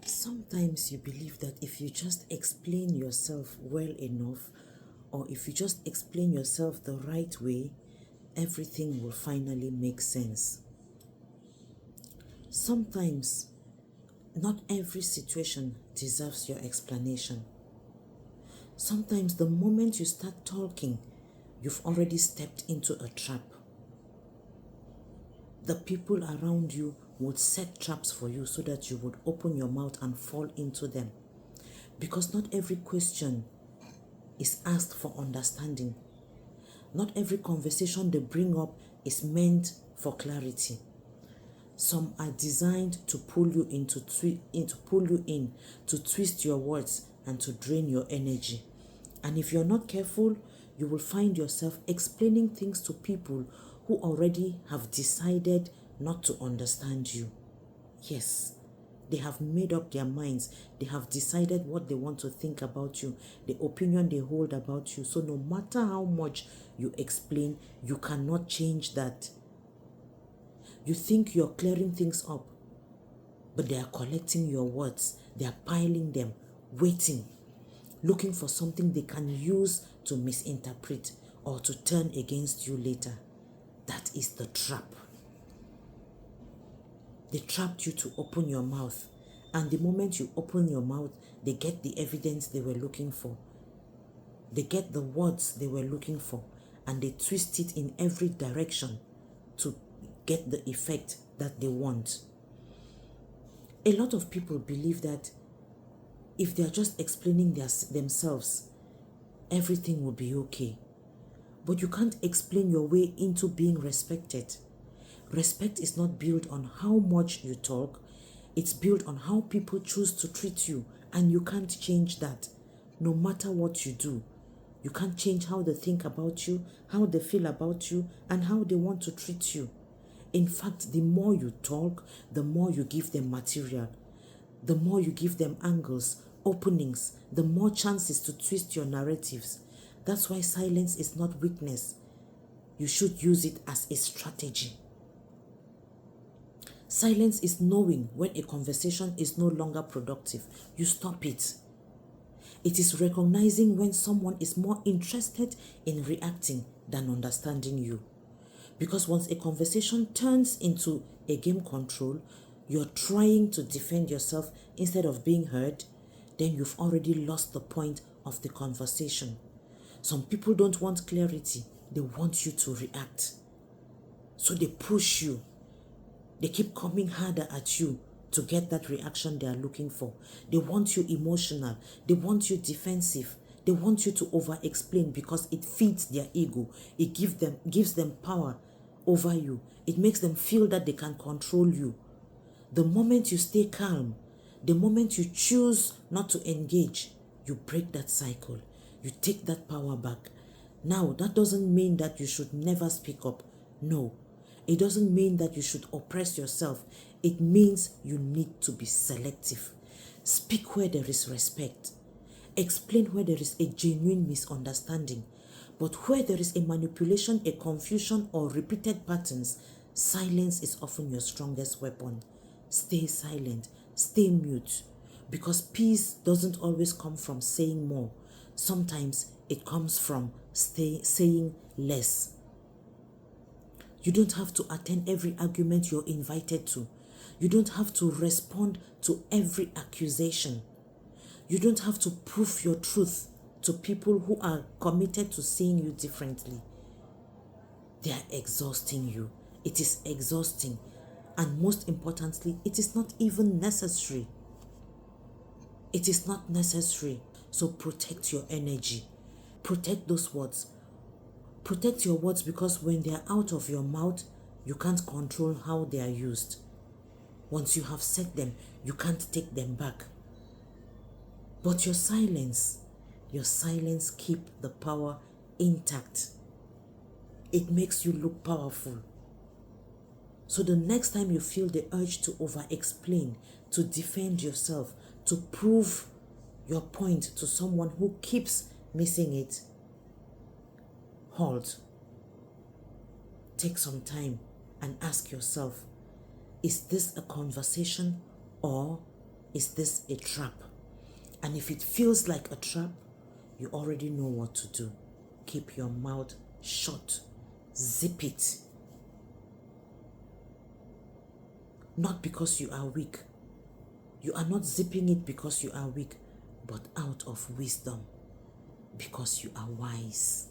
Sometimes you believe that if you just explain yourself well enough, or if you just explain yourself the right way, everything will finally make sense. Sometimes not every situation deserves your explanation. Sometimes the moment you start talking, you've already stepped into a trap. The people around you would set traps for you so that you would open your mouth and fall into them. Because not every question is asked for understanding. Not every conversation they bring up is meant for clarity. Some are designed to pull you in, to twist your words and to drain your energy. And if you're not careful, you will find yourself explaining things to people who already have decided not to understand you. Yes, they have made up their minds. They have decided what they want to think about you, the opinion they hold about you. So no matter how much you explain, you cannot change that. You think you're clearing things up, but they are collecting your words. They are piling them, waiting, looking for something they can use to misinterpret or to turn against you later. That is the trap. They trapped you to open your mouth. And the moment you open your mouth, they get the evidence they were looking for. They get the words they were looking for. And they twist it in every direction to get the effect that they want. A lot of people believe that if they are just explaining themselves, everything will be okay. But you can't explain your way into being respected. Respect is not built on how much you talk. It's built on how people choose to treat you. And you can't change that. No matter what you do, you can't change how they think about you, how they feel about you, and how they want to treat you. In fact, the more you talk, the more you give them material. The more you give them angles, openings, the more chances to twist your narratives. That's why silence is not weakness. You should use it as a strategy. Silence is knowing when a conversation is no longer productive. You stop it. It is recognizing when someone is more interested in reacting than understanding you. Because once a conversation turns into a game control, you're trying to defend yourself instead of being heard, then you've already lost the point of the conversation. Some people don't want clarity, they want you to react. So they push you. They keep coming harder at you to get that reaction they are looking for. They want you emotional. They want you defensive. They want you to over-explain because it feeds their ego. It gives them power over you. It makes them feel that they can control you. The moment you stay calm, the moment you choose not to engage, you break that cycle. You take that power back. Now, that doesn't mean that you should never speak up. No. It doesn't mean that you should oppress yourself. It means you need to be selective. Speak where there is respect. Explain where there is a genuine misunderstanding. But where there is a manipulation, a confusion, or repeated patterns, silence is often your strongest weapon. Stay silent. Stay mute. Because peace doesn't always come from saying more. Sometimes it comes from saying less. You don't have to attend every argument you're invited to. You don't have to respond to every accusation. You don't have to prove your truth to people who are committed to seeing you differently. They are exhausting you. It is exhausting. And most importantly, it is not even necessary. It is not necessary. So protect your energy. Protect those words. Protect your words because when they are out of your mouth, you can't control how they are used. Once you have said them, you can't take them back. But your silence keeps the power intact. It makes you look powerful. So the next time you feel the urge to over-explain, to defend yourself, to prove your point to someone who keeps missing it, halt. Take some time and ask yourself, is this a conversation or Is this a trap? And if it feels like a trap, you already know what to do. Keep your mouth shut. Zip it. Not because you are weak. You are not zipping it because you are weak, but out of wisdom, because you are wise.